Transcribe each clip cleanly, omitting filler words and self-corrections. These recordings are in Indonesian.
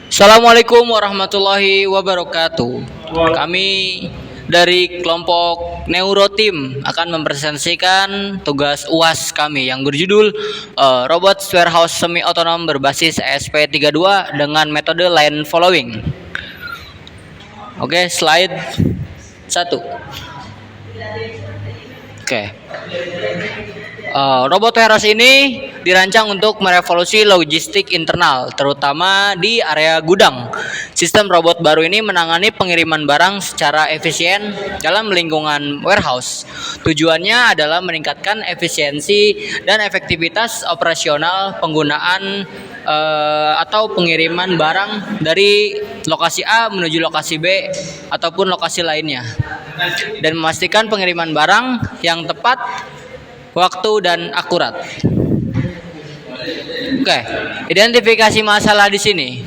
Assalamualaikum warahmatullahi wabarakatuh. Kami dari kelompok Neurotim akan mempresentasikan tugas UAS kami yang berjudul Robot Warehouse Semi Otonom berbasis ESP32 dengan metode line following. Oke, slide 1. Oke. Robot warehouse ini dirancang untuk merevolusi logistik internal, terutama di area gudang. Sistem robot baru ini menangani pengiriman barang secara efisien dalam lingkungan warehouse. Tujuannya adalah meningkatkan efisiensi dan efektivitas operasional penggunaan atau pengiriman barang dari lokasi A menuju lokasi B ataupun lokasi lainnya, dan memastikan pengiriman barang yang tepat waktu dan akurat. Oke, identifikasi masalah di sini.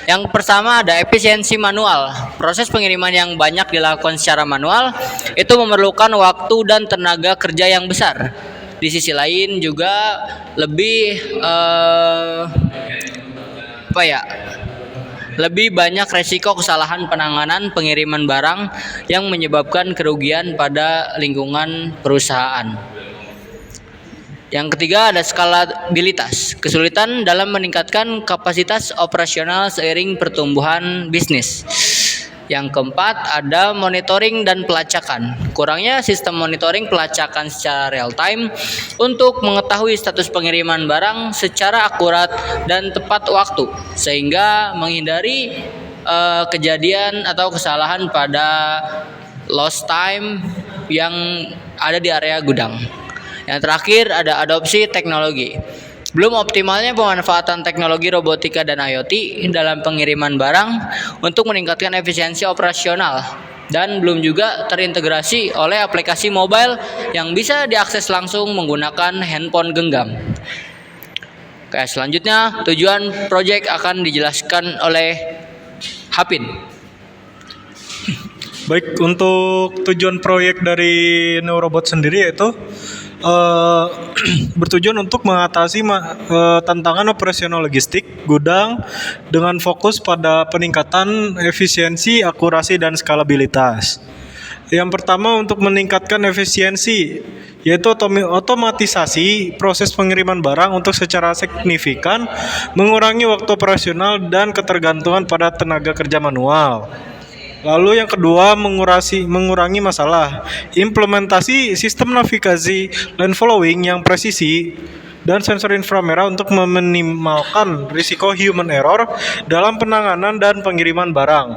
Yang pertama ada efisiensi manual. Proses pengiriman yang banyak dilakukan secara manual itu memerlukan waktu dan tenaga kerja yang besar. Di sisi lain juga lebih banyak resiko kesalahan penanganan pengiriman barang yang menyebabkan kerugian pada lingkungan perusahaan. Yang ketiga ada skalabilitas, kesulitan dalam meningkatkan kapasitas operasional seiring pertumbuhan bisnis. Yang keempat ada monitoring dan pelacakan, kurangnya sistem monitoring pelacakan secara real time untuk mengetahui status pengiriman barang secara akurat dan tepat waktu, sehingga menghindari kejadian atau kesalahan pada lost time yang ada di area gudang. Yang terakhir ada adopsi teknologi. Belum optimalnya pemanfaatan teknologi robotika dan IoT dalam pengiriman barang untuk meningkatkan efisiensi operasional, dan belum juga terintegrasi oleh aplikasi mobile yang bisa diakses langsung menggunakan handphone genggam. Oke, selanjutnya tujuan proyek akan dijelaskan oleh Hapin. Baik, untuk tujuan proyek dari Neurobot sendiri yaitu bertujuan untuk mengatasi tantangan operasional logistik gudang dengan fokus pada peningkatan efisiensi, akurasi, dan skalabilitas. Yang pertama untuk meningkatkan efisiensi, yaitu otomatisasi proses pengiriman barang untuk secara signifikan mengurangi waktu operasional dan ketergantungan pada tenaga kerja manual. Lalu yang kedua mengurangi masalah, implementasi sistem navigasi line following yang presisi dan sensor inframerah untuk meminimalkan risiko human error dalam penanganan dan pengiriman barang.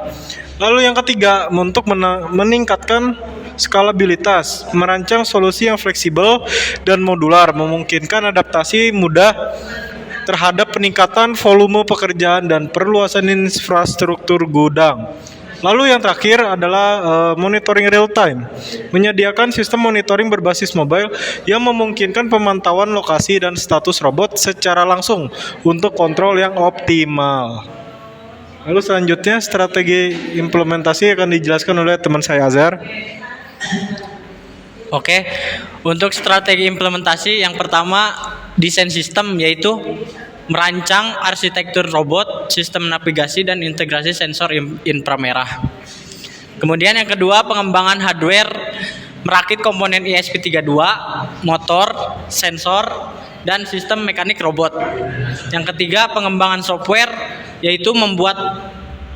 Lalu yang ketiga untuk meningkatkan skalabilitas, merancang solusi yang fleksibel dan modular, memungkinkan adaptasi mudah terhadap peningkatan volume pekerjaan dan perluasan infrastruktur gudang. Lalu yang terakhir adalah monitoring real time, menyediakan sistem monitoring berbasis mobile yang memungkinkan pemantauan lokasi dan status robot secara langsung untuk kontrol yang optimal. Lalu selanjutnya strategi implementasi akan dijelaskan oleh teman saya Azhar. Oke, untuk strategi implementasi yang pertama desain sistem, yaitu merancang arsitektur robot, sistem navigasi, dan integrasi sensor inframerah. Kemudian yang kedua, pengembangan hardware, merakit komponen ESP32, motor, sensor, dan sistem mekanik robot. Yang ketiga, pengembangan software, yaitu membuat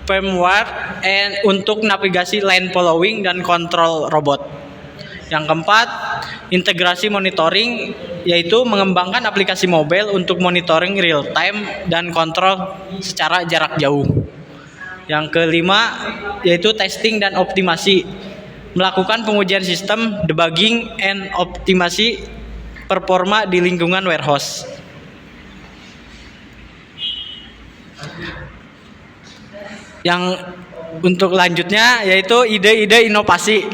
firmware untuk navigasi line following dan kontrol robot. Yang keempat, integrasi monitoring, yaitu mengembangkan aplikasi mobile untuk monitoring real time dan kontrol secara jarak jauh. Yang kelima, yaitu testing dan optimasi, melakukan pengujian sistem, debugging, and optimasi performa di lingkungan warehouse. Yang untuk lanjutnya yaitu ide-ide inovasi.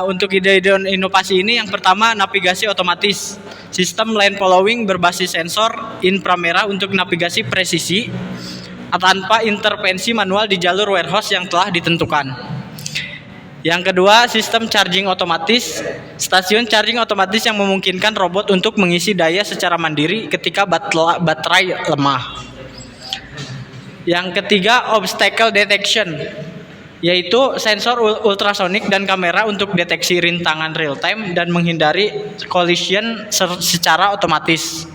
Untuk ide-ide inovasi ini yang pertama navigasi otomatis, sistem line following berbasis sensor inframerah untuk navigasi presisi tanpa intervensi manual di jalur warehouse yang telah ditentukan. Yang kedua, sistem charging otomatis. Stasiun charging otomatis yang memungkinkan robot untuk mengisi daya secara mandiri ketika baterai lemah. Yang ketiga, obstacle detection, yaitu sensor ultrasonik dan kamera untuk deteksi rintangan real time dan menghindari collision secara otomatis.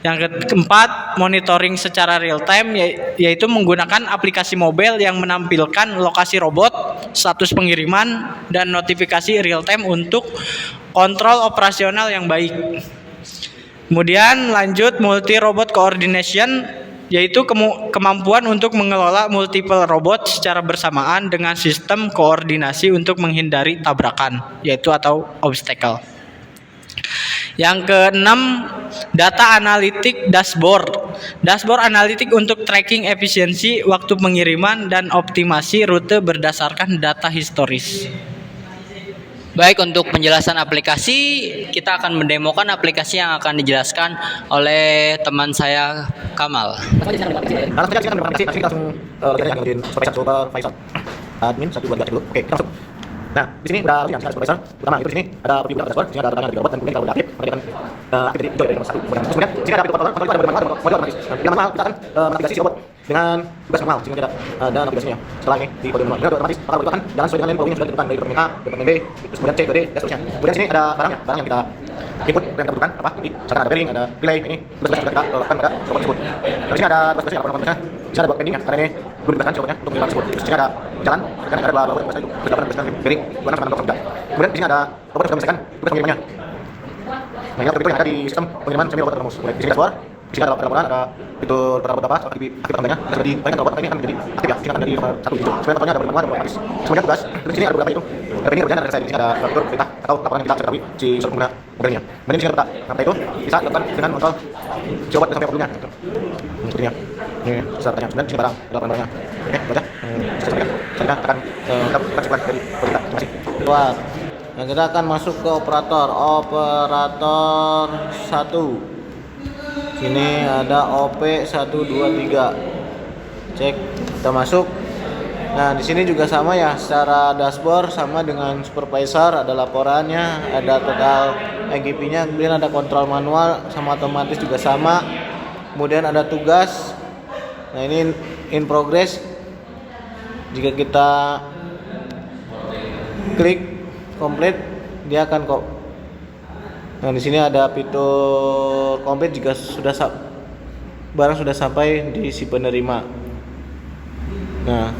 Yang keempat, monitoring secara real time, yaitu menggunakan aplikasi mobile yang menampilkan lokasi robot, status pengiriman, dan notifikasi real time untuk kontrol operasional yang baik. Kemudian lanjut, multi robot coordination, yaitu kemampuan untuk mengelola multiple robot secara bersamaan dengan sistem koordinasi untuk menghindari tabrakan, yaitu atau obstacle. Yang keenam, data analitik dashboard. Dashboard analitik untuk tracking efisiensi waktu pengiriman dan optimasi rute berdasarkan data historis. Baik, untuk penjelasan aplikasi, kita akan mendemokan aplikasi yang akan dijelaskan oleh teman saya, Kamal. Langsung saja kita langsung ngerjain supervisor. Admin 1 2 3 dulu. Oke, kita masuk. Nah, di sini udah yang supervisor. Pertama itu di sini ada preview dashboard, di sini ada datanya di robot dan kemudian kalau udah aktif, maka dia akan aktif dari join dari nomor 1. Kemudian di sini ada pintu kontrol, kontrol ada manual, model otomatis. Yang manual kita akan navigasi si robot dengan tugas manual, sehingga ada navigasinya. Setelah ini di kode manual, ini otomatis maka robot akan jalan sesuai dengan lane yang sudah ditentukan dari departemen A, departemen B, terus kemudian C, ke D, dan seterusnya. Kemudian di sini ada barang yang kita input dan kita butuhkan apa? Jadi misalkan ada bearing, ada relay, ini tugas sudah kita lakukan pada robot tersebut. Di sini ada tugas yang lakukan di sini ada buat pending ya, karena ini belum diberikan robotnya untuk mengirimkan tersebut. Di sini ada jalan, dan ada robot yang itu berjalan bearing, bukan sama robot. Kemudian di sini ada robot yang sudah menyelesaikan tugas pengirimannya. Nah, ini itu yang ada di sistem pengiriman semi robot autonomous. Di sini dashboard, di sini ada laporan, ada fitur robot apa, aktif tandanya. Dan sudah dibayangkan robot ini akan menjadi aktif ya, di sini akan menjadi nomor 1 hijau. Sebenarnya contohnya ada manual, ada otomatis. Kemudian tugas, di sini ada beberapa itu. Ini kerjaan ada di sini ada fitur perintah atau laporan yang kita ketahui si user pengguna modelnya. Kemudian di sini ada peta. Nah, peta itu bisa dilakukan dengan kontrol si robot sampai waktunya. Sepertinya. Ini startnya. Kemudian di sini barang, ada barang-barangnya. Oke, baca. Saya akan kita masukkan dari perintah. Terima kasih. Keluar. Nah, kita akan masuk ke operator 1. Sini ada OP123. Cek, kita masuk. Nah, di sini juga sama ya, secara dashboard sama dengan supervisor, ada laporannya, ada total EGP-nya, kemudian ada kontrol manual sama otomatis juga sama. Kemudian ada tugas. Nah, ini in progress. Jika kita klik complete, dia akan kok. Nah, di sini ada fitur complete jika barang sudah sampai di si penerima. Nah,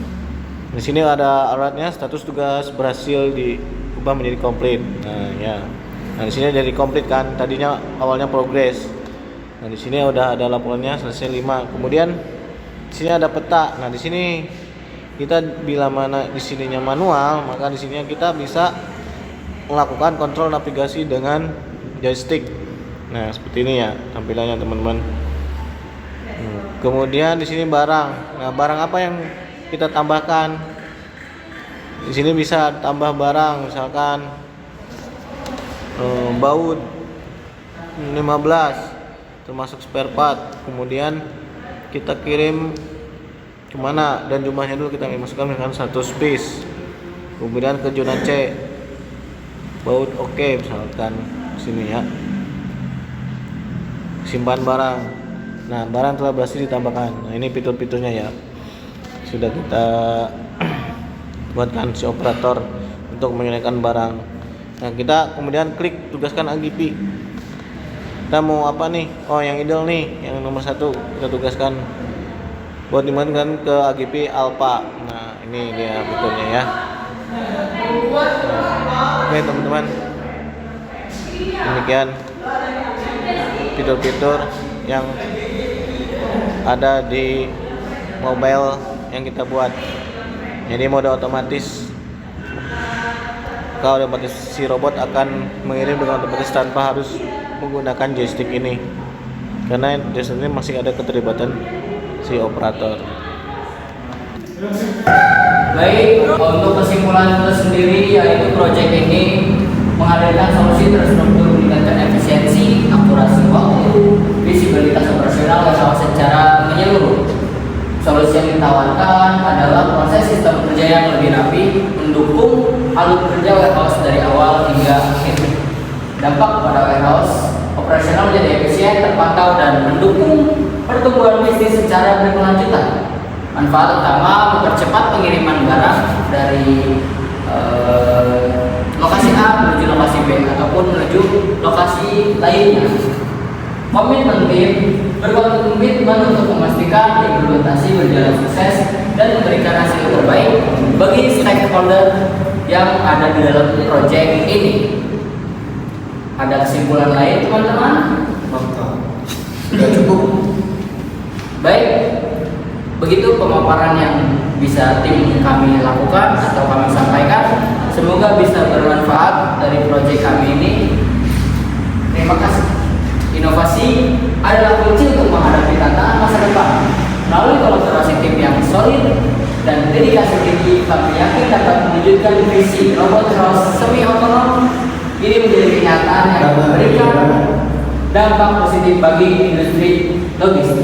di sini ada alatnya, status tugas berhasil diubah menjadi complete. Nah, ya. Nah, di sini jadi complete kan. Tadinya awalnya progress. Nah, di sini udah ada laporannya selesai 5. Kemudian di sini ada peta. Nah, di sini kita bila mana di sininya manual, maka di sini kita bisa melakukan kontrol navigasi dengan joystick. Nah, seperti ini ya tampilannya, teman-teman. Kemudian di sini barang. Nah, barang apa yang kita tambahkan? Di sini bisa tambah barang, misalkan baut 15 termasuk spare part. Kemudian kita kirim kemana dan jumlahnya dulu kita masukkan dengan 1 piece. Kemudian ke zona C, baut oke, misalkan sini ya, simpan barang. Nah, barang telah berhasil ditambahkan. Nah, ini fitur-fiturnya ya, sudah kita buatkan si operator untuk menyelesaikan barang. Nah, kita kemudian klik tugaskan AGP. Kita mau apa nih? Oh, yang ideal nih, yang nomor 1 kita tugaskan buat dimainkan ke AGP Alpha. Nah, ini dia fiturnya ya. Oke, teman-teman, demikian fitur-fitur yang ada di mobile yang kita buat. Jadi mode otomatis, kalau otomatis si robot akan mengirim dengan otomatis tanpa harus menggunakan joystick ini, karena joystick ini masih ada keterlibatan si operator. Baik, untuk kesimpulan sendiri, yaitu proyek ini menghadirkan solusi terstruktur meningkatkan efisiensi, akurasi waktu, visibilitas operasional dan secara menyeluruh. Solusi yang ditawarkan adalah proses sistem kerja yang lebih rapi, mendukung alur kerja warehouse dari awal hingga akhir. Dampak pada warehouse operasional menjadi efisien, terpantau, dan mendukung pertumbuhan bisnis secara berkelanjutan. Manfaat utama mempercepat pengiriman barang dari lokasi A menuju lokasi B ataupun menuju lokasi lainnya. Komitmen tim berkomitmen untuk memastikan implementasi berjalan sukses dan memberikan hasil terbaik bagi stakeholder yang ada di dalam proyek ini. Ada kesimpulan lain teman-teman? Sudah cukup. Baik, begitu pemaparan yang bisa tim kami lakukan atau kami sampaikan. Semoga bisa bermanfaat dari proyek kami ini. Terima kasih. Inovasi adalah kunci untuk menghadapi tantangan masa depan. Melalui kolaborasi tim yang solid dan dedikasi tinggi, kami yakin dapat mewujudkan visi robot house semi otonom ini menjadi kenyataan yang memberikan dampak positif bagi industri logistik.